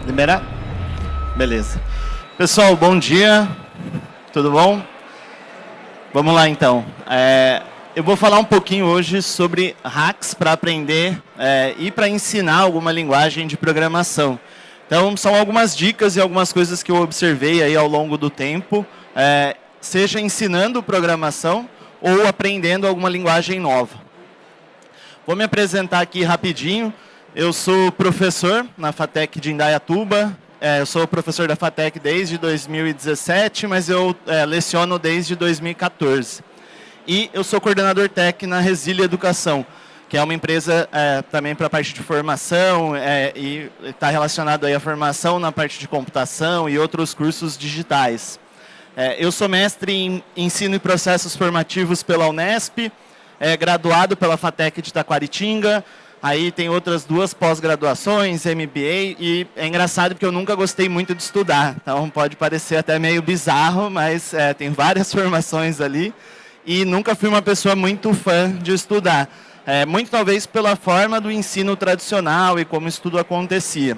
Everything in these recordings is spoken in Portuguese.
Liberar? Beleza. Pessoal, bom dia. Tudo bom? Vamos lá, então. Eu vou falar um pouquinho hoje sobre hacks para aprender e para ensinar alguma linguagem de programação. Então, são algumas dicas e algumas coisas que eu observei aí ao longo do tempo, seja ensinando programação ou aprendendo alguma linguagem nova. Vou me apresentar aqui rapidinho. Eu sou professor na FATEC de Indaiatuba. Eu sou professor da FATEC desde 2017, mas eu leciono desde 2014. E eu sou coordenador técnico na Resile Educação, que é uma empresa também para a parte de formação e está relacionado aí à formação na parte de computação e outros cursos digitais. Eu sou mestre em ensino e processos formativos pela Unesp, graduado pela FATEC de Taquaritinga. Aí tem outras 2 pós-graduações, MBA, e é engraçado porque eu nunca gostei muito de estudar. Então pode parecer até meio bizarro, mas tem várias formações ali. E nunca fui uma pessoa muito fã de estudar. Muito talvez pela forma do ensino tradicional e como o estudo acontecia.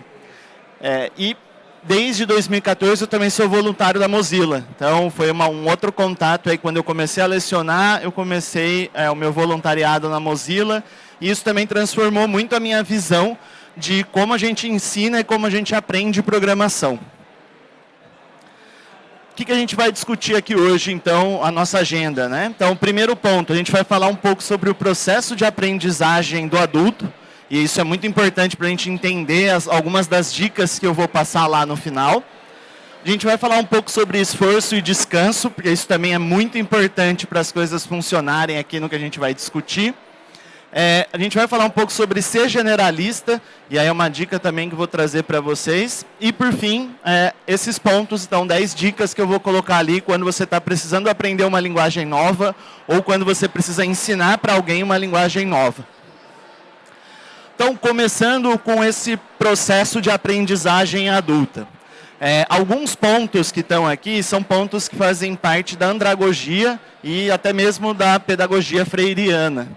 E desde 2014 eu também sou voluntário da Mozilla. Então foi um outro contato aí quando eu comecei a lecionar, eu comecei o meu voluntariado na Mozilla. E isso também transformou muito a minha visão de como a gente ensina e como a gente aprende programação. O que a gente vai discutir aqui hoje, então, a nossa agenda, né? Então, primeiro ponto, a gente vai falar um pouco sobre o processo de aprendizagem do adulto. E isso é muito importante para a gente entender algumas das dicas que eu vou passar lá no final. A gente vai falar um pouco sobre esforço e descanso, porque isso também é muito importante para as coisas funcionarem aqui no que a gente vai discutir. A gente vai falar um pouco sobre ser generalista, e aí é uma dica também que eu vou trazer para vocês. E, por fim, esses pontos, então, 10 dicas que eu vou colocar ali quando você está precisando aprender uma linguagem nova ou quando você precisa ensinar para alguém uma linguagem nova. Então, começando com esse processo de aprendizagem adulta. Alguns pontos que estão aqui são pontos que fazem parte da andragogia e até mesmo da pedagogia freiriana.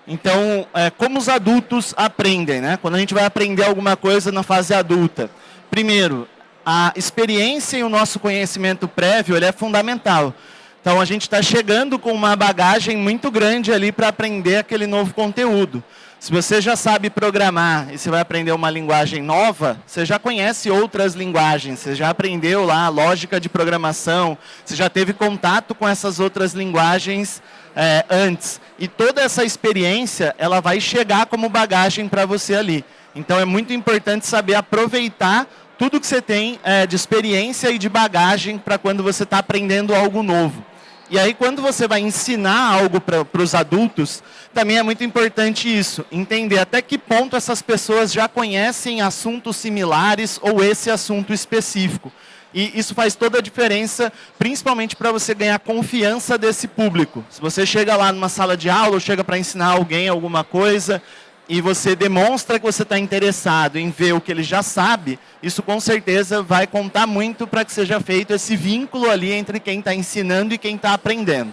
Então, como os adultos aprendem, né? Quando a gente vai aprender alguma coisa na fase adulta. Primeiro, a experiência e o nosso conhecimento prévio ele é fundamental. Então, a gente está chegando com uma bagagem muito grande ali para aprender aquele novo conteúdo. Se você já sabe programar e você vai aprender uma linguagem nova, você já conhece outras linguagens, você já aprendeu lá a lógica de programação, você já teve contato com essas outras linguagens antes. E toda essa experiência, ela vai chegar como bagagem para você ali. Então, é muito importante saber aproveitar tudo que você tem de experiência e de bagagem para quando você está aprendendo algo novo. E aí, quando você vai ensinar algo para os adultos, também é muito importante isso, entender até que ponto essas pessoas já conhecem assuntos similares ou esse assunto específico. E isso faz toda a diferença, principalmente para você ganhar confiança desse público. Se você chega lá numa sala de aula ou chega para ensinar alguém alguma coisa e você demonstra que você está interessado em ver o que ele já sabe, isso com certeza vai contar muito para que seja feito esse vínculo ali entre quem está ensinando e quem está aprendendo.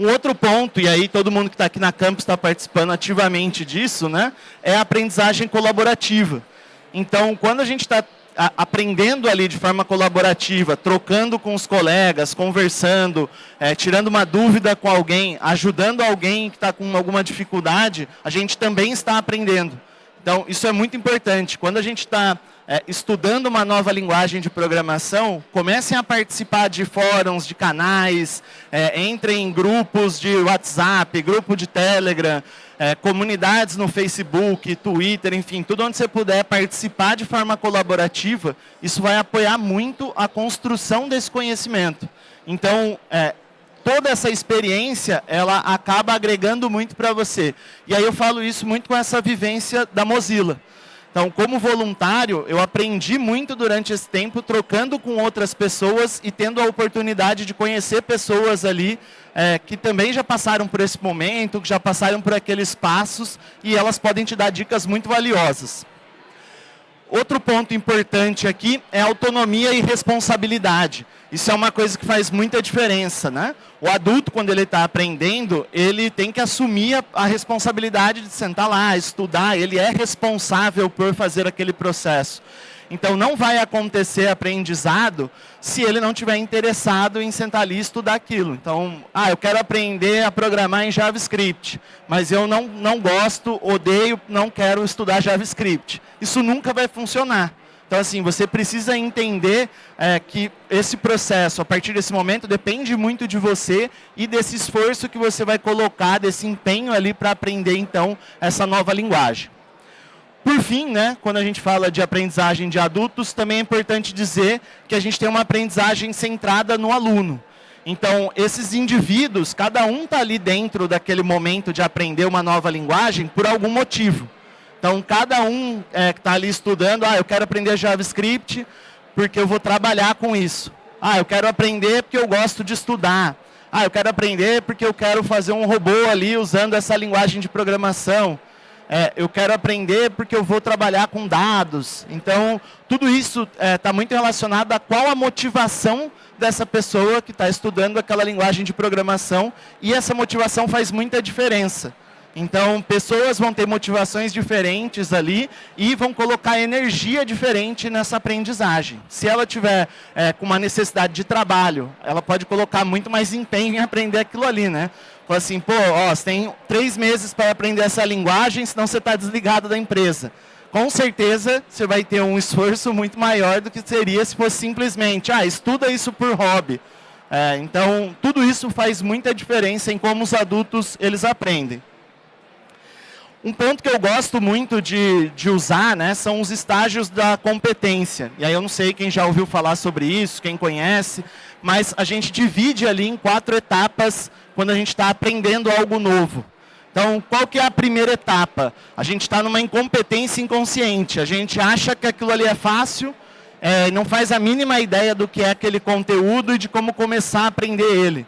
Um outro ponto, e aí todo mundo que está aqui na campus está participando ativamente disso, né, é a aprendizagem colaborativa. Então, quando a gente está aprendendo ali de forma colaborativa, trocando com os colegas, conversando, tirando uma dúvida com alguém, ajudando alguém que está com alguma dificuldade, a gente também está aprendendo. Então, isso é muito importante. Quando a gente está estudando uma nova linguagem de programação, comecem a participar de fóruns, de canais, entrem em grupos de WhatsApp, grupo de Telegram, comunidades no Facebook, Twitter, enfim, tudo onde você puder participar de forma colaborativa, isso vai apoiar muito a construção desse conhecimento. Então, toda essa experiência, ela acaba agregando muito para você. E aí eu falo isso muito com essa vivência da Mozilla. Então, como voluntário, eu aprendi muito durante esse tempo, trocando com outras pessoas e tendo a oportunidade de conhecer pessoas ali que também já passaram por esse momento, que já passaram por aqueles passos, e elas podem te dar dicas muito valiosas. outro ponto importante aqui é autonomia e responsabilidade. Isso é uma coisa que faz muita diferença, né? O adulto, quando ele está aprendendo, ele tem que assumir a responsabilidade de sentar lá, estudar, ele é responsável por fazer aquele processo. Então, não vai acontecer aprendizado se ele não estiver interessado em sentar ali e estudar aquilo. Então, eu quero aprender a programar em JavaScript, mas eu não gosto, odeio, não quero estudar JavaScript. Isso nunca vai funcionar. Então, assim, você precisa entender que esse processo, a partir desse momento, depende muito de você e desse esforço que você vai colocar, desse empenho ali para aprender, então, essa nova linguagem. Por fim, né, quando a gente fala de aprendizagem de adultos, também é importante dizer que a gente tem uma aprendizagem centrada no aluno. Então, esses indivíduos, cada um está ali dentro daquele momento de aprender uma nova linguagem por algum motivo. Então, cada um que está ali estudando, eu quero aprender JavaScript porque eu vou trabalhar com isso. Eu quero aprender porque eu gosto de estudar. Eu quero aprender porque eu quero fazer um robô ali usando essa linguagem de programação. Eu quero aprender porque eu vou trabalhar com dados. Então, tudo isso está muito relacionado a qual a motivação dessa pessoa que está estudando aquela linguagem de programação. E essa motivação faz muita diferença. Então, pessoas vão ter motivações diferentes ali e vão colocar energia diferente nessa aprendizagem. Se ela tiver com uma necessidade de trabalho, ela pode colocar muito mais empenho em aprender aquilo ali, né? Fala assim, você tem 3 meses para aprender essa linguagem, senão você está desligado da empresa. Com certeza, você vai ter um esforço muito maior do que seria se fosse simplesmente, estuda isso por hobby. Então, tudo isso faz muita diferença em como os adultos eles aprendem. Um ponto que eu gosto muito de usar, né, são os estágios da competência. E aí eu não sei quem já ouviu falar sobre isso, quem conhece, mas a gente divide ali em 4 etapas quando a gente está aprendendo algo novo. Então, qual que é a primeira etapa? A gente está numa incompetência inconsciente. A gente acha que aquilo ali é fácil, não faz a mínima ideia do que é aquele conteúdo e de como começar a aprender ele.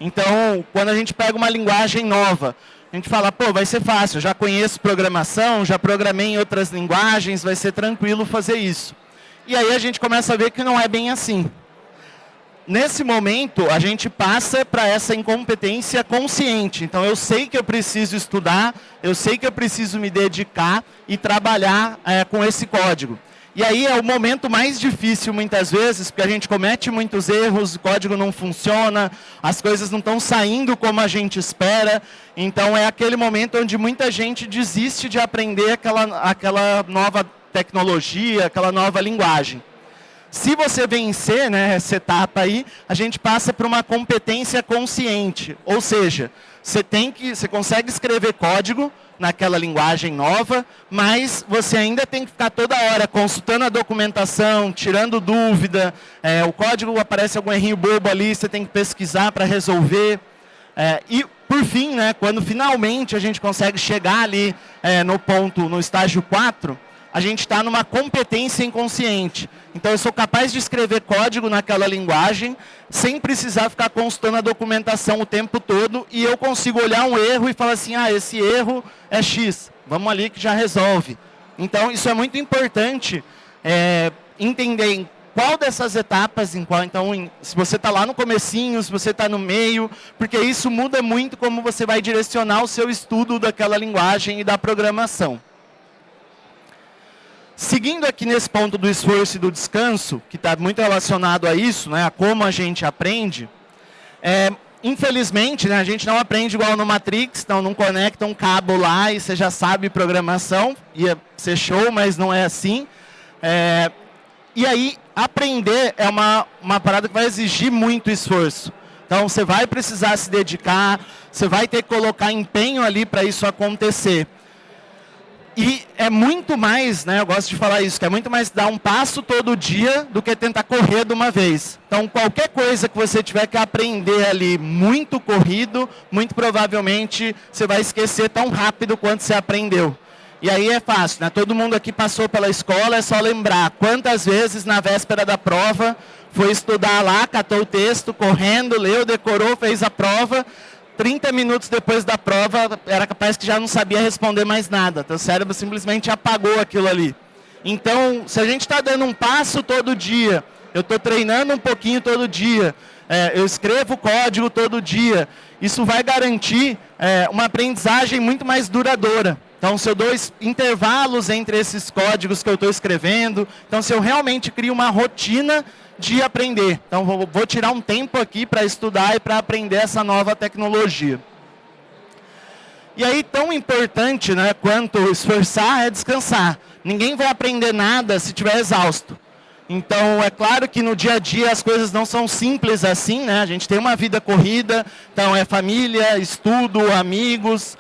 Então, quando a gente pega uma linguagem nova, a gente fala, vai ser fácil, já conheço programação, já programei em outras linguagens, vai ser tranquilo fazer isso. E aí a gente começa a ver que não é bem assim. Nesse momento, a gente passa para essa incompetência consciente. Então, eu sei que eu preciso estudar, eu sei que eu preciso me dedicar e trabalhar com esse código. E aí é o momento mais difícil, muitas vezes, porque a gente comete muitos erros, o código não funciona, as coisas não estão saindo como a gente espera. Então, é aquele momento onde muita gente desiste de aprender aquela nova tecnologia, aquela nova linguagem. Se você vencer, né, essa etapa aí, a gente passa para uma competência consciente. Ou seja, você consegue escrever código naquela linguagem nova, mas você ainda tem que ficar toda hora consultando a documentação, tirando dúvida, o código aparece algum errinho bobo ali, você tem que pesquisar para resolver. E, por fim, né, quando finalmente a gente consegue chegar ali no estágio 4, a gente está numa competência inconsciente. Então, eu sou capaz de escrever código naquela linguagem, sem precisar ficar consultando a documentação o tempo todo, e eu consigo olhar um erro e falar assim, esse erro é X, vamos ali que já resolve. Então, isso é muito importante, entender em qual dessas etapas, se você está lá no comecinho, se você está no meio, porque isso muda muito como você vai direcionar o seu estudo daquela linguagem e da programação. Seguindo aqui nesse ponto do esforço e do descanso, que está muito relacionado a isso, né, a como a gente aprende, infelizmente, né, a gente não aprende igual no Matrix, então não conecta um cabo lá e você já sabe programação, ia ser show, mas não é assim. E aí, aprender é uma parada que vai exigir muito esforço. Então, você vai precisar se dedicar, você vai ter que colocar empenho ali para isso acontecer. E é muito mais, né, eu gosto de falar isso, que é muito mais dar um passo todo dia do que tentar correr de uma vez. Então, qualquer coisa que você tiver que aprender ali muito corrido, muito provavelmente você vai esquecer tão rápido quanto você aprendeu. E aí é fácil, né? Todo mundo aqui passou pela escola, é só lembrar quantas vezes na véspera da prova foi estudar lá, catou o texto, correndo, leu, decorou, fez a prova. 30 minutos depois da prova, era capaz que já não sabia responder mais nada. Teu cérebro simplesmente apagou aquilo ali. Então, se a gente está dando um passo todo dia, eu estou treinando um pouquinho todo dia, eu escrevo código todo dia, isso vai garantir uma aprendizagem muito mais duradoura. Então, se eu dou intervalos entre esses códigos que eu estou escrevendo, então se eu realmente crio uma rotina de aprender. Então, vou tirar um tempo aqui para estudar e para aprender essa nova tecnologia. E aí, tão importante, né, quanto esforçar é descansar. Ninguém vai aprender nada se estiver exausto. Então, é claro que no dia a dia as coisas não são simples assim, né? A gente tem uma vida corrida, então é família, estudo, amigos.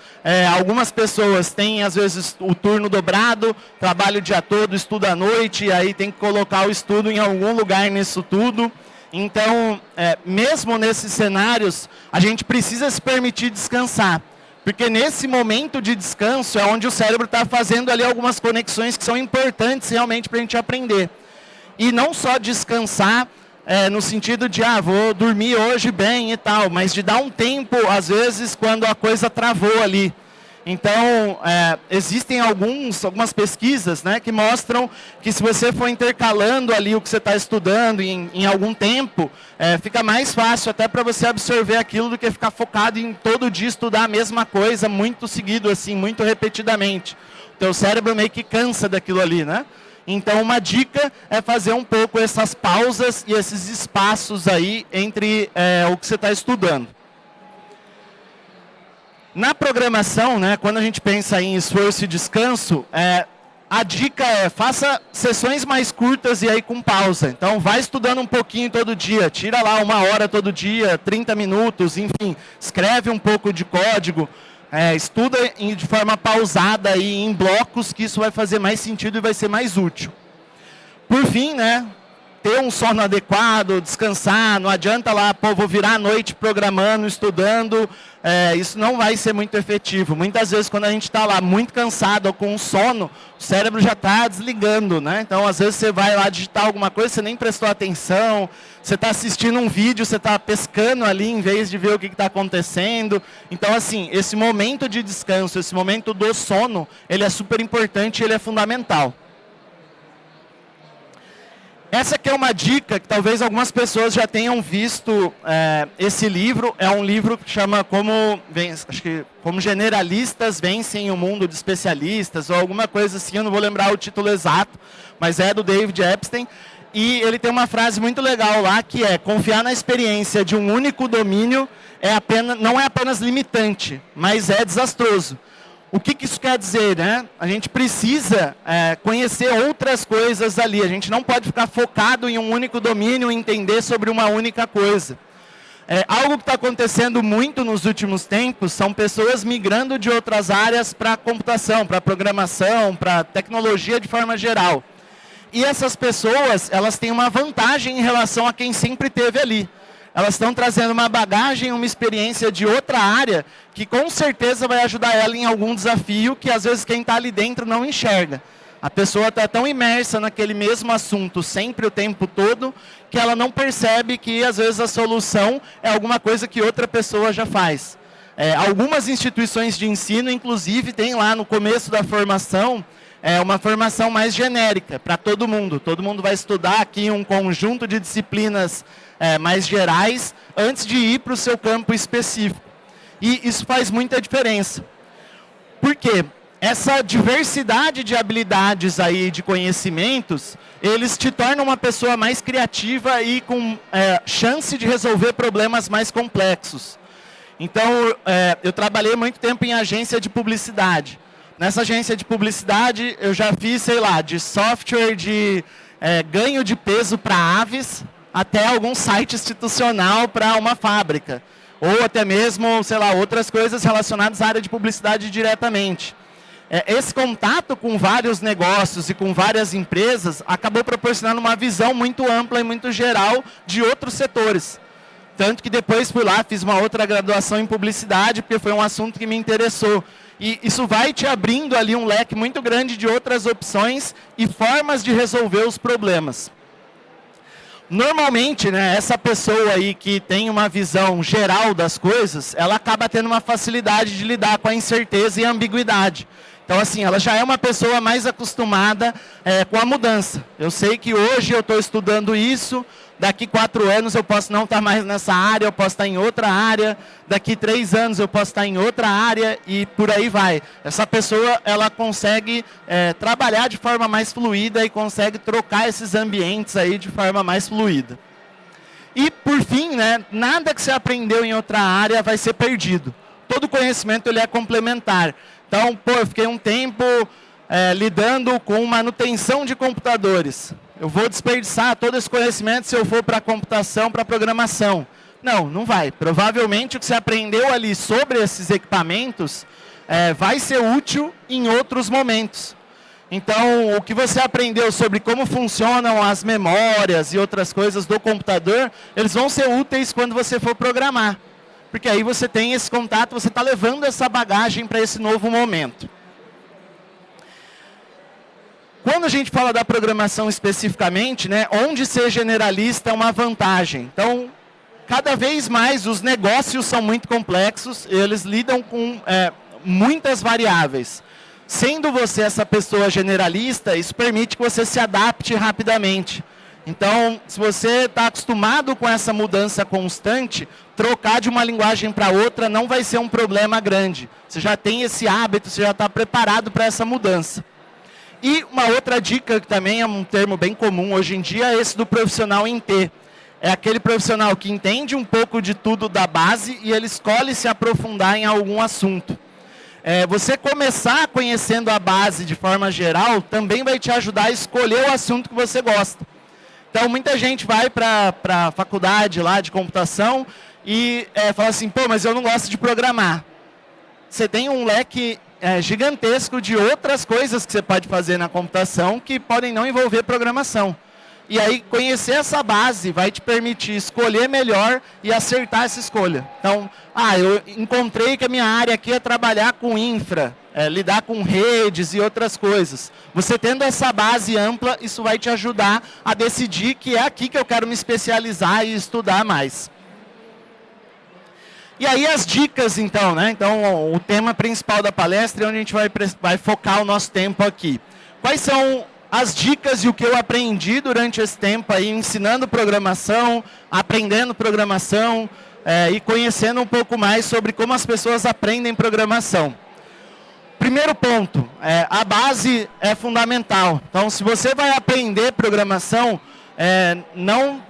Algumas pessoas têm, às vezes, o turno dobrado, trabalha o dia todo, estuda à noite, e aí tem que colocar o estudo em algum lugar nisso tudo. Então, mesmo nesses cenários, a gente precisa se permitir descansar. Porque nesse momento de descanso é onde o cérebro está fazendo ali algumas conexões que são importantes realmente para a gente aprender. E não só descansar no sentido de, vou dormir hoje bem e tal, mas de dar um tempo, às vezes, quando a coisa travou ali. Então, existem algumas pesquisas, né, que mostram que se você for intercalando ali o que você está estudando em algum tempo, fica mais fácil até para você absorver aquilo do que ficar focado em todo dia estudar a mesma coisa, muito seguido, assim, muito repetidamente. O teu cérebro meio que cansa daquilo ali, né? Então, uma dica é fazer um pouco essas pausas e esses espaços aí entre o que você está estudando. Na programação, né, quando a gente pensa em esforço e descanso, a dica é faça sessões mais curtas e aí com pausa. Então, vai estudando um pouquinho todo dia, tira lá 1 hora todo dia, 30 minutos, enfim, escreve um pouco de código, estuda de forma pausada aí, em blocos, que isso vai fazer mais sentido e vai ser mais útil. Por fim, né, ter um sono adequado, descansar, não adianta lá, vou virar a noite programando, estudando, isso não vai ser muito efetivo. Muitas vezes, quando a gente está lá muito cansado ou com sono, o cérebro já está desligando, né? Então, às vezes, você vai lá digitar alguma coisa, você nem prestou atenção, você está assistindo um vídeo, você está pescando ali, em vez de ver o que está acontecendo. Então, assim, esse momento de descanso, esse momento do sono, ele é super importante, ele é fundamental. Essa aqui é uma dica que talvez algumas pessoas já tenham visto esse livro. É um livro que chama Como Generalistas Vencem o Mundo de Especialistas, ou alguma coisa assim, eu não vou lembrar o título exato, mas é do David Epstein. E ele tem uma frase muito legal lá, que é: confiar na experiência de um único domínio não é apenas limitante, mas é desastroso. O que isso quer dizer, né? A gente precisa conhecer outras coisas ali. A gente não pode ficar focado em um único domínio e entender sobre uma única coisa. Algo que está acontecendo muito nos últimos tempos são pessoas migrando de outras áreas para computação, para programação, para tecnologia de forma geral. E essas pessoas, elas têm uma vantagem em relação a quem sempre esteve ali. Elas estão trazendo uma bagagem, uma experiência de outra área que com certeza vai ajudar ela em algum desafio que às vezes quem está ali dentro não enxerga. A pessoa está tão imersa naquele mesmo assunto sempre o tempo todo que ela não percebe que às vezes a solução é alguma coisa que outra pessoa já faz. Algumas instituições de ensino, inclusive, tem lá no começo da formação uma formação mais genérica para todo mundo. Todo mundo vai estudar aqui um conjunto de disciplinas mais gerais antes de ir para o seu campo específico. E isso faz muita diferença. Por quê? Essa diversidade de habilidades aí, de conhecimentos, eles te tornam uma pessoa mais criativa e com chance de resolver problemas mais complexos. Então, eu trabalhei muito tempo em agência de publicidade. Nessa agência de publicidade, eu já fiz, sei lá, de software de ganho de peso para aves, até algum site institucional para uma fábrica. Ou até mesmo, sei lá, outras coisas relacionadas à área de publicidade diretamente. Esse contato com vários negócios e com várias empresas acabou proporcionando uma visão muito ampla e muito geral de outros setores. Tanto que depois fui lá, fiz uma outra graduação em publicidade, porque foi um assunto que me interessou. E isso vai te abrindo ali um leque muito grande de outras opções e formas de resolver os problemas. Normalmente, né, essa pessoa aí que tem uma visão geral das coisas, ela acaba tendo uma facilidade de lidar com a incerteza e a ambiguidade. Então, assim, ela já é uma pessoa mais acostumada com a mudança. Eu sei que hoje eu estou estudando isso, daqui 4 anos eu posso não estar mais nessa área, eu posso estar em outra área, daqui 3 anos eu posso estar em outra área e por aí vai. Essa pessoa, ela consegue trabalhar de forma mais fluida e consegue trocar esses ambientes aí de forma mais fluida. E, por fim, né, nada que você aprendeu em outra área vai ser perdido. Todo conhecimento ele é complementar. Então, eu fiquei um tempo lidando com manutenção de computadores. Eu vou desperdiçar todo esse conhecimento se eu for para computação, para programação. Não, não vai. Provavelmente o que você aprendeu ali sobre esses equipamentos vai ser útil em outros momentos. Então, o que você aprendeu sobre como funcionam as memórias e outras coisas do computador, eles vão ser úteis quando você for programar. Porque aí você tem esse contato, você está levando essa bagagem para esse novo momento. Quando a gente fala da programação especificamente, né, onde ser generalista é uma vantagem. Então, cada vez mais os negócios são muito complexos, eles lidam com muitas variáveis. Sendo você essa pessoa generalista, isso permite que você se adapte rapidamente. Então, se você está acostumado com essa mudança constante, trocar de uma linguagem para outra não vai ser um problema grande. Você já tem esse hábito, você já está preparado para essa mudança. E uma outra dica, que também é um termo bem comum hoje em dia, é esse do profissional em T. É aquele profissional que entende um pouco de tudo da base e ele escolhe se aprofundar em algum assunto. Você começar conhecendo a base de forma geral também vai te ajudar a escolher o assunto que você gosta. Então, muita gente vai para a faculdade lá de computação e fala assim, pô, mas eu não gosto de programar. Você tem um leque gigantesco de outras coisas que você pode fazer na computação que podem não envolver programação. E aí, conhecer essa base vai te permitir escolher melhor e acertar essa escolha. Então, eu encontrei que a minha área aqui é trabalhar com infra, lidar com redes e outras coisas. Você tendo essa base ampla, isso vai te ajudar a decidir que é aqui que eu quero me especializar e estudar mais. E aí as dicas, então, né? Então, o tema principal da palestra é onde a gente vai focar o nosso tempo aqui. Quais são as dicas e o que eu aprendi durante esse tempo aí, ensinando programação, aprendendo programação e conhecendo um pouco mais sobre como as pessoas aprendem programação. Primeiro ponto, a base é fundamental. Então, se você vai aprender programação, não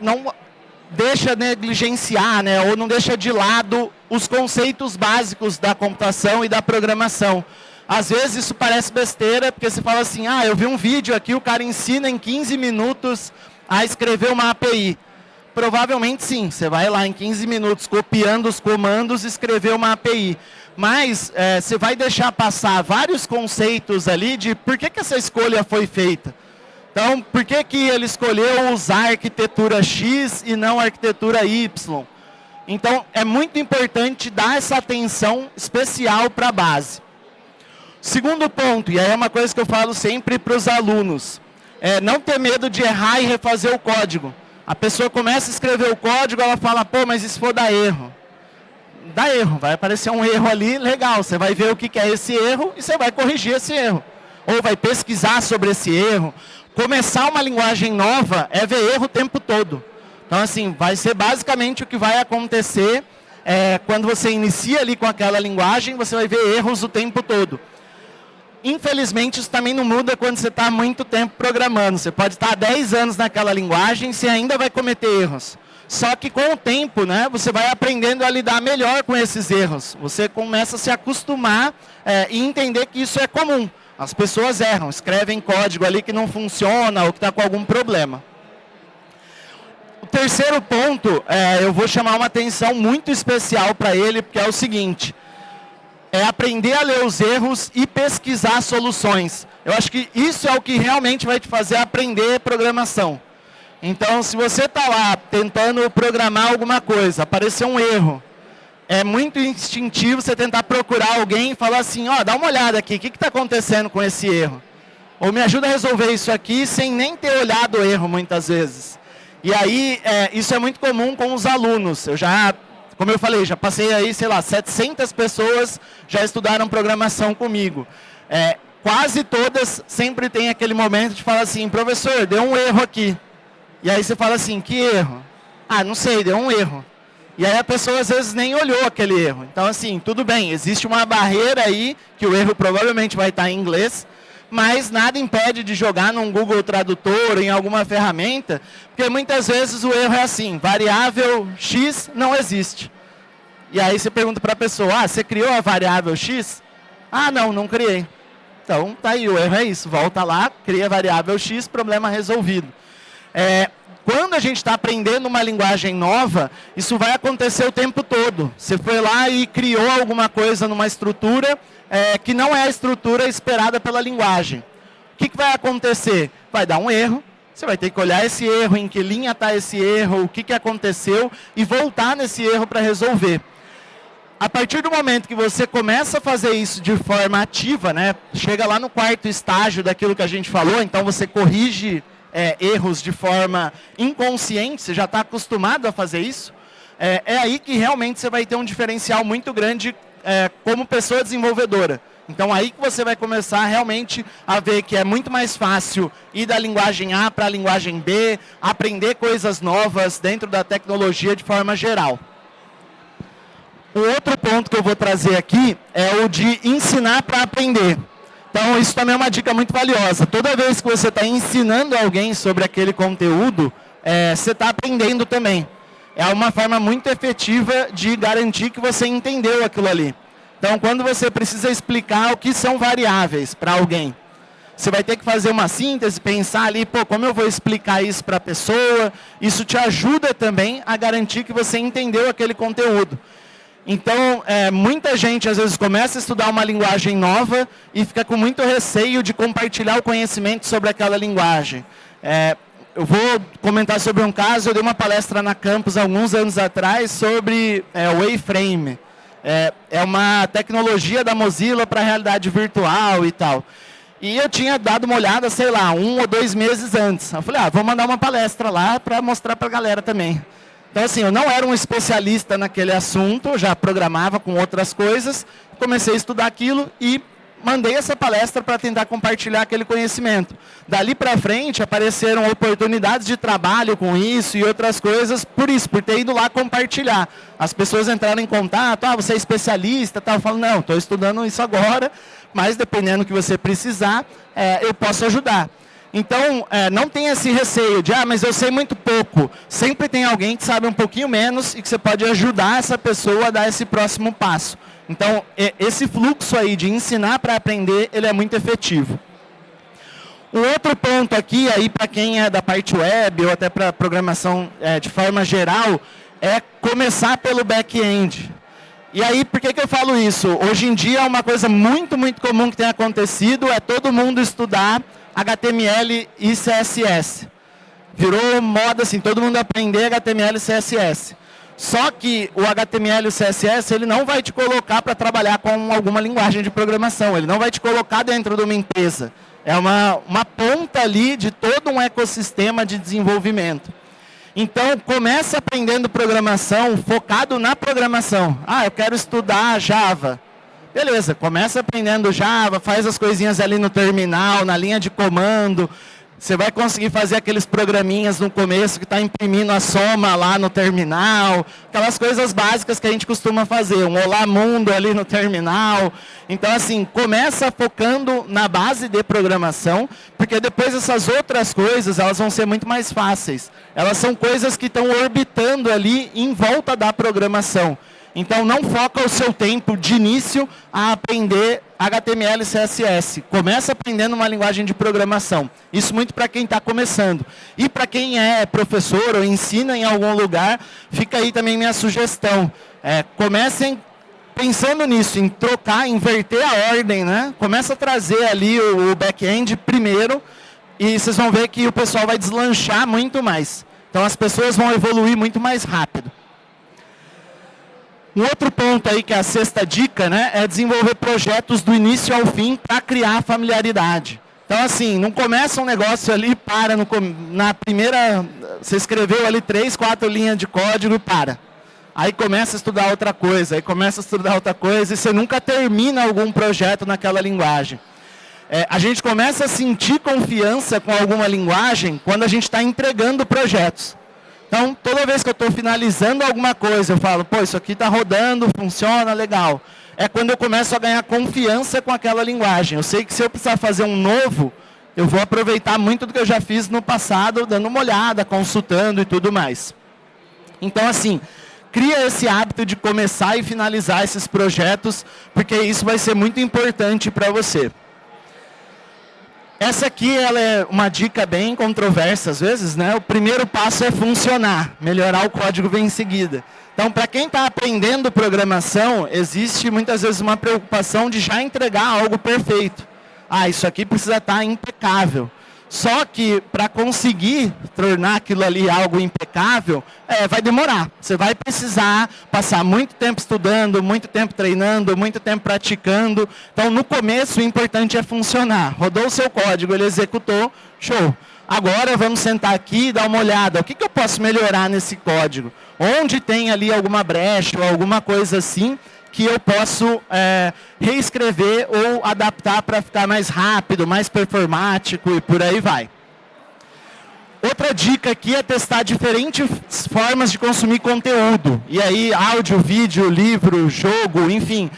deixa negligenciar, né, ou não deixa de lado os conceitos básicos da computação e da programação. Às vezes isso parece besteira, porque você fala assim, eu vi um vídeo aqui, o cara ensina em 15 minutos a escrever uma API. Provavelmente sim, você vai lá em 15 minutos copiando os comandos e escrever uma API. Mas você vai deixar passar vários conceitos ali de por que essa escolha foi feita. Então, por que ele escolheu usar arquitetura X e não arquitetura Y? Então, é muito importante dar essa atenção especial para a base. Segundo ponto, e aí é uma coisa que eu falo sempre para os alunos, não ter medo de errar e refazer o código. A pessoa começa a escrever o código, ela fala, pô, mas e se for dar erro? Dá erro, vai aparecer um erro ali, legal, você vai ver o que é esse erro e você vai corrigir esse erro. Ou vai pesquisar sobre esse erro. Começar uma linguagem nova é ver erro o tempo todo. Então, assim, vai ser basicamente o que vai acontecer quando você inicia ali com aquela linguagem, você vai ver erros o tempo todo. Infelizmente, isso também não muda quando você está há muito tempo programando. Você pode estar há 10 anos naquela linguagem e você ainda vai cometer erros. Só que com o tempo, né, você vai aprendendo a lidar melhor com esses erros. Você começa a se acostumar e entender que isso é comum. As pessoas erram, escrevem código ali que não funciona ou que está com algum problema. O terceiro ponto, eu vou chamar uma atenção muito especial para ele, porque é o seguinte, é aprender a ler os erros e pesquisar soluções. Eu acho que isso é o que realmente vai te fazer aprender programação. Então, se você está lá tentando programar alguma coisa, apareceu um erro, é muito instintivo você tentar procurar alguém e falar assim, dá uma olhada aqui, o que está acontecendo com esse erro? Ou me ajuda a resolver isso aqui sem nem ter olhado o erro muitas vezes. E aí, isso é muito comum com os alunos. Como eu falei, já passei aí, sei lá, 700 pessoas já estudaram programação comigo. quase todas sempre tem aquele momento de falar assim, professor, deu um erro aqui. E aí você fala assim, que erro? Ah, não sei, deu um erro. E aí a pessoa às vezes nem olhou aquele erro. Então assim, tudo bem, existe uma barreira aí, que o erro provavelmente vai estar em inglês, mas nada impede de jogar num Google Tradutor, em alguma ferramenta, porque muitas vezes o erro é assim, variável X não existe. E aí você pergunta para a pessoa, ah, você criou a variável X? Ah, não criei. Então, tá aí, o erro é isso, volta lá, cria a variável X, problema resolvido. Quando a gente está aprendendo uma linguagem nova, isso vai acontecer o tempo todo. Você foi lá e criou alguma coisa numa estrutura que não é a estrutura esperada pela linguagem. O que vai acontecer? Vai dar um erro, você vai ter que olhar esse erro, em que linha está esse erro, o que aconteceu e voltar nesse erro para resolver. A partir do momento que você começa a fazer isso de forma ativa, né, chega lá no quarto estágio daquilo que a gente falou, então você corrige erros de forma inconsciente, você já está acostumado a fazer isso, é aí que realmente você vai ter um diferencial muito grande como pessoa desenvolvedora. Então aí que você vai começar realmente a ver que é muito mais fácil ir da linguagem A para a linguagem B, aprender coisas novas dentro da tecnologia de forma geral. O outro ponto que eu vou trazer aqui é o de ensinar para aprender. Então, isso também é uma dica muito valiosa. Toda vez que você está ensinando alguém sobre aquele conteúdo, você está aprendendo também. É uma forma muito efetiva de garantir que você entendeu aquilo ali. Então, quando você precisa explicar o que são variáveis para alguém, você vai ter que fazer uma síntese, pensar ali, pô, como eu vou explicar isso para a pessoa? Isso te ajuda também a garantir que você entendeu aquele conteúdo. Então, muita gente às vezes começa a estudar uma linguagem nova e fica com muito receio de compartilhar o conhecimento sobre aquela linguagem. Eu vou comentar sobre um caso, eu dei uma palestra na campus alguns anos atrás sobre o Waveframe. É uma tecnologia da Mozilla para realidade virtual e tal. E eu tinha dado uma olhada, sei lá, 1 ou 2 meses antes. Eu falei, vou mandar uma palestra lá para mostrar para a galera também. Então, assim, eu não era um especialista naquele assunto, já programava com outras coisas, comecei a estudar aquilo e mandei essa palestra para tentar compartilhar aquele conhecimento. Dali para frente, apareceram oportunidades de trabalho com isso e outras coisas, por ter ido lá compartilhar. As pessoas entraram em contato, você é especialista, tal. Eu falo, não, estou estudando isso agora, mas dependendo do que você precisar, eu posso ajudar. Então, não tenha esse receio de, mas eu sei muito pouco. Sempre tem alguém que sabe um pouquinho menos e que você pode ajudar essa pessoa a dar esse próximo passo. Então, esse fluxo aí de ensinar para aprender, ele é muito efetivo. O outro ponto aqui, aí para quem é da parte web ou até para programação de forma geral, é começar pelo back-end. E aí, por que eu falo isso? Hoje em dia, uma coisa muito, muito comum que tem acontecido é todo mundo estudar HTML e CSS. Virou moda, assim, todo mundo aprender HTML e CSS. Só que o HTML e o CSS, ele não vai te colocar para trabalhar com alguma linguagem de programação. Ele não vai te colocar dentro de uma empresa. É uma ponta ali de todo um ecossistema de desenvolvimento. Então, começa aprendendo programação focado na programação. Eu quero estudar Java. Beleza, começa aprendendo Java, faz as coisinhas ali no terminal, na linha de comando. Você vai conseguir fazer aqueles programinhas no começo que está imprimindo a soma lá no terminal. Aquelas coisas básicas que a gente costuma fazer. Um olá mundo ali no terminal. Então, assim, começa focando na base de programação, porque depois essas outras coisas, elas vão ser muito mais fáceis. Elas são coisas que estão orbitando ali em volta da programação. Então, não foca o seu tempo de início a aprender HTML e CSS. Começa aprendendo uma linguagem de programação. Isso muito para quem está começando. E para quem é professor ou ensina em algum lugar, fica aí também minha sugestão. Comecem pensando nisso, em trocar, inverter a ordem, né? Começa a trazer ali o back-end primeiro e vocês vão ver que o pessoal vai deslanchar muito mais. Então, as pessoas vão evoluir muito mais rápido. Um outro ponto aí, que é a sexta dica, né, é desenvolver projetos do início ao fim para criar familiaridade. Então, assim, não começa um negócio ali, na primeira, você escreveu ali 3, 4 linhas de código e para. Aí começa a estudar outra coisa, aí começa a estudar outra coisa e você nunca termina algum projeto naquela linguagem. A gente começa a sentir confiança com alguma linguagem quando a gente está entregando projetos. Então, toda vez que eu estou finalizando alguma coisa, eu falo, pô, isso aqui está rodando, funciona, legal. É quando eu começo a ganhar confiança com aquela linguagem. Eu sei que se eu precisar fazer um novo, eu vou aproveitar muito do que eu já fiz no passado, dando uma olhada, consultando e tudo mais. Então, assim, cria esse hábito de começar e finalizar esses projetos, porque isso vai ser muito importante para você. Essa aqui ela é uma dica bem controversa às vezes, né? O primeiro passo é funcionar, melhorar o código vem em seguida. Então, para quem está aprendendo programação, existe muitas vezes uma preocupação de já entregar algo perfeito. Ah, isso aqui precisa estar impecável. Só que para conseguir tornar aquilo ali algo impecável, vai demorar. Você vai precisar passar muito tempo estudando, muito tempo treinando, muito tempo praticando. Então, no começo, o importante é funcionar. Rodou o seu código, ele executou, show. Agora, vamos sentar aqui e dar uma olhada. O que eu posso melhorar nesse código? Onde tem ali alguma brecha ou alguma coisa assim que eu posso reescrever ou adaptar para ficar mais rápido, mais performático e por aí vai. Outra dica aqui é testar diferentes formas de consumir conteúdo. E aí, áudio, vídeo, livro, jogo, enfim.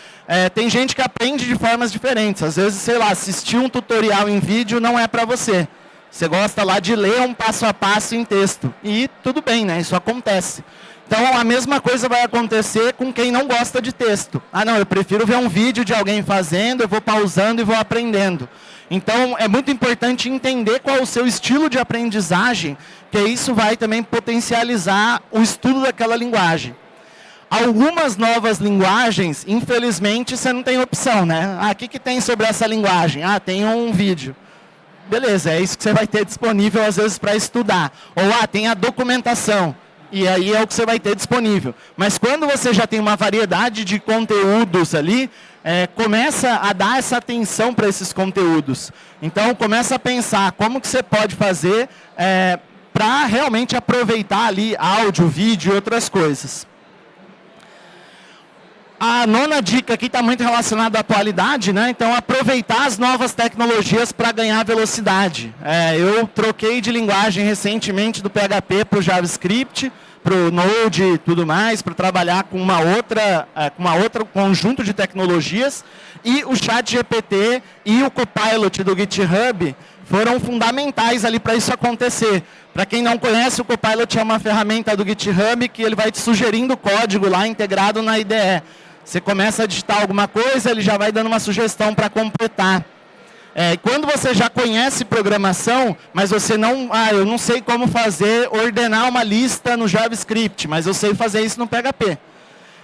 Tem gente que aprende de formas diferentes. Às vezes, sei lá, assistir um tutorial em vídeo não é para você. Você gosta lá de ler um passo a passo em texto. E tudo bem, né? Isso acontece. Então, a mesma coisa vai acontecer com quem não gosta de texto. Ah, não, eu prefiro ver um vídeo de alguém fazendo, eu vou pausando e vou aprendendo. Então, é muito importante entender qual é o seu estilo de aprendizagem, que isso vai também potencializar o estudo daquela linguagem. Algumas novas linguagens, infelizmente, você não tem opção, né? Ah, o que tem sobre essa linguagem? Ah, tem um vídeo. Beleza, é isso que você vai ter disponível, às vezes, para estudar. Ou, tem a documentação. E aí é o que você vai ter disponível. Mas quando você já tem uma variedade de conteúdos ali, começa a dar essa atenção para esses conteúdos. Então, começa a pensar como que você pode fazer para realmente aproveitar ali áudio, vídeo e outras coisas. A nona dica aqui está muito relacionada à atualidade, né? Então, aproveitar as novas tecnologias para ganhar velocidade. Eu troquei de linguagem recentemente do PHP para o JavaScript, para o Node e tudo mais, para trabalhar com uma outra conjunto de tecnologias. E o ChatGPT e o Copilot do GitHub foram fundamentais ali para isso acontecer. Para quem não conhece, o Copilot é uma ferramenta do GitHub que ele vai te sugerindo código lá integrado na IDE. Você começa a digitar alguma coisa, ele já vai dando uma sugestão para completar. Quando você já conhece programação, mas você não... eu não sei como ordenar uma lista no JavaScript, mas eu sei fazer isso no PHP.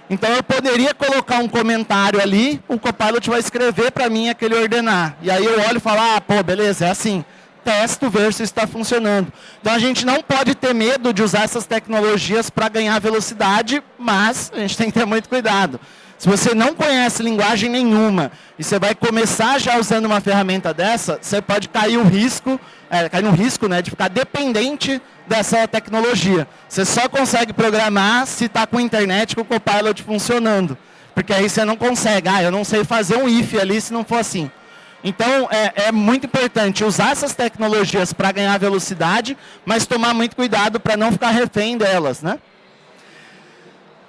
Então, eu poderia colocar um comentário ali, o Copilot vai escrever para mim aquele ordenar. E aí eu olho e falo, pô, beleza, é assim. Testo, ver se está funcionando. Então, a gente não pode ter medo de usar essas tecnologias para ganhar velocidade, mas a gente tem que ter muito cuidado. Se você não conhece linguagem nenhuma e você vai começar já usando uma ferramenta dessa, você pode cair no risco, né, de ficar dependente dessa tecnologia. Você só consegue programar se está com a internet, com o Copilot funcionando. Porque aí você não consegue. Eu não sei fazer um if ali se não for assim. Então, é muito importante usar essas tecnologias para ganhar velocidade, mas tomar muito cuidado para não ficar refém delas, né?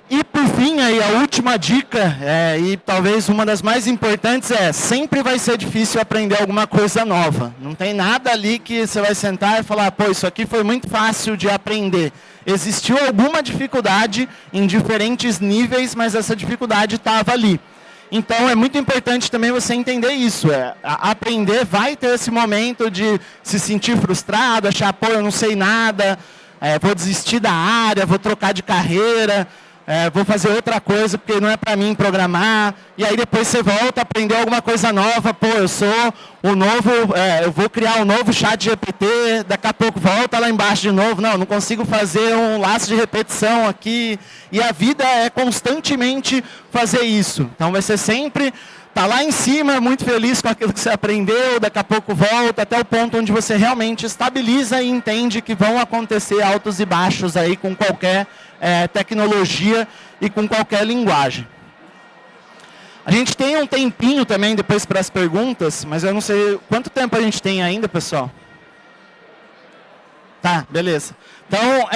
E, por fim, aí, a última dica, e talvez uma das mais importantes sempre vai ser difícil aprender alguma coisa nova. Não tem nada ali que você vai sentar e falar, pô, isso aqui foi muito fácil de aprender. Existiu alguma dificuldade em diferentes níveis, mas essa dificuldade estava ali. Então, é muito importante também você entender isso. Aprender vai ter esse momento de se sentir frustrado, achar, pô, eu não sei nada, vou desistir da área, vou trocar de carreira, vou fazer outra coisa porque não é para mim programar. E aí depois você volta a aprender alguma coisa nova. Pô, eu sou o novo, eu vou criar um novo ChatGPT, daqui a pouco volta lá embaixo de novo. Não consigo fazer um laço de repetição aqui. E a vida é constantemente fazer isso. Então vai ser sempre tá lá em cima, muito feliz com aquilo que você aprendeu, daqui a pouco volta até o ponto onde você realmente estabiliza e entende que vão acontecer altos e baixos aí com qualquer tecnologia e com qualquer linguagem. A gente tem um tempinho também depois para as perguntas, mas eu não sei quanto tempo a gente tem ainda, pessoal. Tá, beleza. Então,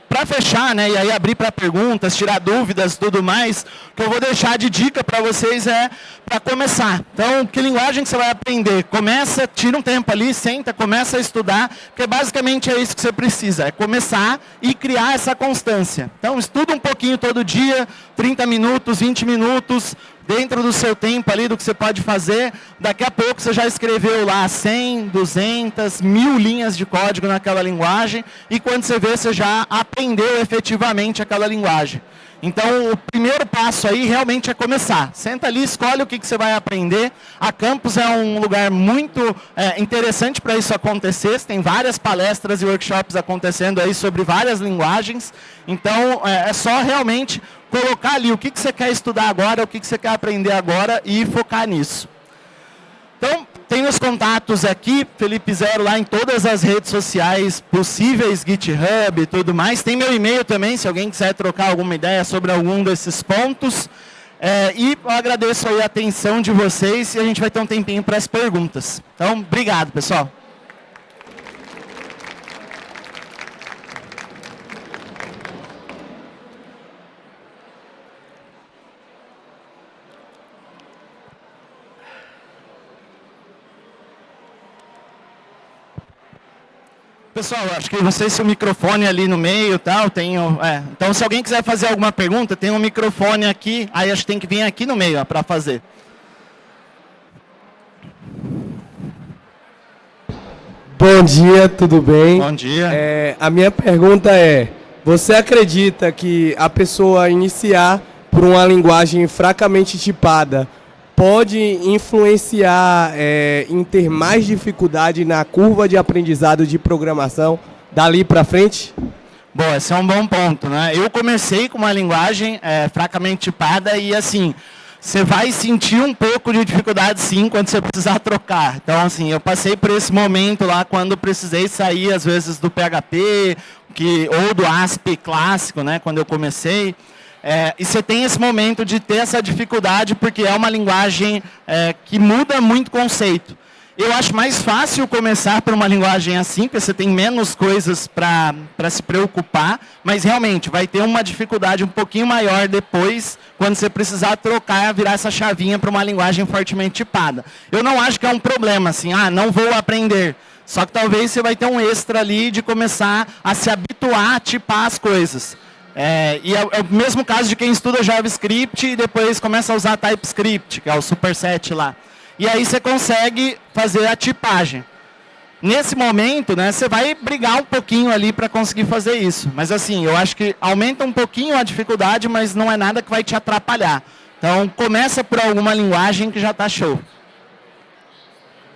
para fechar, né, e aí abrir para perguntas, tirar dúvidas e tudo mais, o que eu vou deixar de dica para vocês é para começar. Então, que linguagem que você vai aprender? Começa, tira um tempo ali, senta, começa a estudar, porque basicamente é isso que você precisa, é começar e criar essa constância. Então, estuda um pouquinho todo dia, 30 minutos, 20 minutos, dentro do seu tempo ali, do que você pode fazer. Daqui a pouco você já escreveu lá 100, 200, 1000 linhas de código naquela linguagem, e quando você vê, você já aprendeu efetivamente aquela linguagem. Então, o primeiro passo aí realmente é começar. Senta ali, escolhe o que você vai aprender. A Campus é um lugar muito interessante para isso acontecer. Tem várias palestras e workshops acontecendo aí sobre várias linguagens. Então, é só realmente colocar ali o que você quer estudar agora, o que você quer aprender agora e focar nisso. Então, tem os contatos aqui, Felipe Zero lá em todas as redes sociais possíveis, GitHub e tudo mais. Tem meu e-mail também, se alguém quiser trocar alguma ideia sobre algum desses pontos. E eu agradeço aí a atenção de vocês e a gente vai ter um tempinho para as perguntas. Então, obrigado, pessoal. Pessoal, acho que não sei se o microfone ali no meio tal, então se alguém quiser fazer alguma pergunta, tem um microfone aqui, aí acho que tem que vir aqui no meio para fazer. Bom dia, tudo bem? Bom dia. A minha pergunta é, você acredita que a pessoa iniciar por uma linguagem fracamente tipada pode influenciar em ter mais dificuldade na curva de aprendizado de programação dali para frente? Bom, esse é um bom ponto, né? Eu comecei com uma linguagem fracamente tipada e assim, você vai sentir um pouco de dificuldade sim quando você precisar trocar. Então assim, eu passei por esse momento lá quando precisei sair às vezes do PHP ou do ASP clássico, né? Quando eu comecei. E você tem esse momento de ter essa dificuldade porque é uma linguagem que muda muito conceito. Eu acho mais fácil começar por uma linguagem assim, porque você tem menos coisas para se preocupar, mas realmente vai ter uma dificuldade um pouquinho maior depois, quando você precisar trocar, virar essa chavinha para uma linguagem fortemente tipada. Eu não acho que é um problema, assim, não vou aprender. Só que talvez você vai ter um extra ali de começar a se habituar a tipar as coisas. E é o mesmo caso de quem estuda JavaScript e depois começa a usar TypeScript, que é o superset lá. E aí você consegue fazer a tipagem. Nesse momento, né, você vai brigar um pouquinho ali para conseguir fazer isso. Mas assim, eu acho que aumenta um pouquinho a dificuldade, mas não é nada que vai te atrapalhar. Então, começa por alguma linguagem que já está show.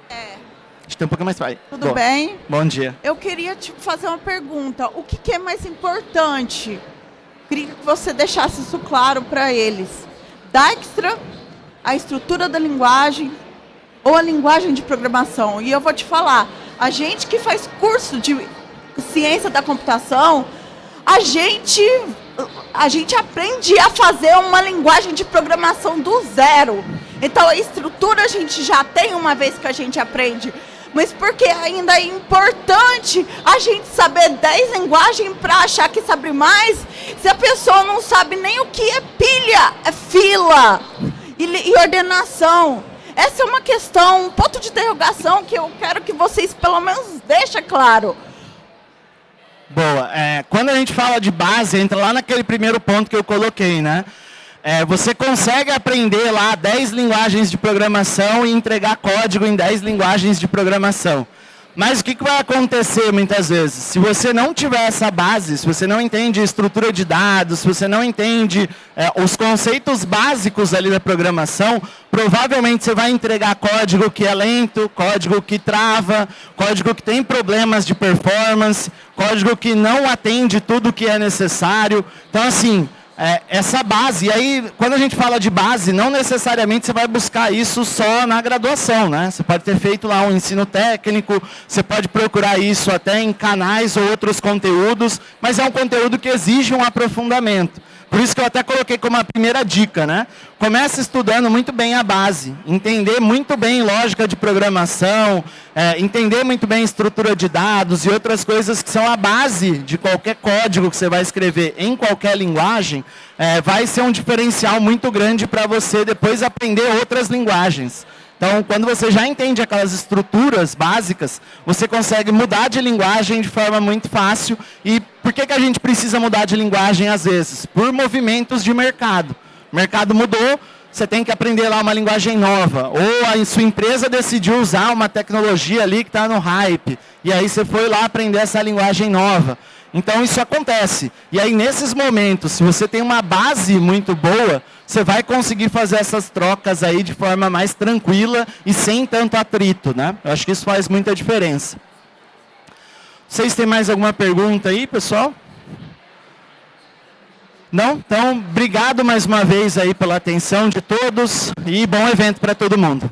Acho que tem um pouquinho mais para aí. Tudo bem? Bom dia. Eu queria te fazer uma pergunta. O que é mais importante? Queria que você deixasse isso claro para eles. Dijkstra, a estrutura da linguagem ou a linguagem de programação. E eu vou te falar, a gente que faz curso de ciência da computação, a gente aprende a fazer uma linguagem de programação do zero. Então a estrutura a gente já tem uma vez que a gente aprende. Mas porque ainda é importante a gente saber 10 linguagens para achar que sabe mais, se a pessoa não sabe nem o que é pilha, é fila e ordenação. Essa é uma questão, um ponto de interrogação que eu quero que vocês pelo menos deixem claro. Boa. Quando a gente fala de base, entra lá naquele primeiro ponto que eu coloquei, né? Você consegue aprender lá 10 linguagens de programação e entregar código em 10 linguagens de programação. Mas o que vai acontecer muitas vezes? Se você não tiver essa base, se você não entende estrutura de dados, se você não entende os conceitos básicos ali da programação, provavelmente você vai entregar código que é lento, código que trava, código que tem problemas de performance, código que não atende tudo o que é necessário. Então, assim, essa base, e aí quando a gente fala de base, não necessariamente você vai buscar isso só na graduação, né? Você pode ter feito lá um ensino técnico, você pode procurar isso até em canais ou outros conteúdos, mas é um conteúdo que exige um aprofundamento. Por isso que eu até coloquei como a primeira dica, né? Comece estudando muito bem a base, entender muito bem lógica de programação, entender muito bem estrutura de dados e outras coisas que são a base de qualquer código que você vai escrever em qualquer linguagem, vai ser um diferencial muito grande para você depois aprender outras linguagens. Então, quando você já entende aquelas estruturas básicas, você consegue mudar de linguagem de forma muito fácil. E por que a gente precisa mudar de linguagem às vezes? Por movimentos de mercado. O mercado mudou, você tem que aprender lá uma linguagem nova. Ou a sua empresa decidiu usar uma tecnologia ali que está no hype. E aí você foi lá aprender essa linguagem nova. Então isso acontece. E aí nesses momentos, se você tem uma base muito boa, você vai conseguir fazer essas trocas aí de forma mais tranquila e sem tanto atrito, né? Eu acho que isso faz muita diferença. Vocês têm mais alguma pergunta aí, pessoal? Não? Então, obrigado mais uma vez aí pela atenção de todos e bom evento para todo mundo.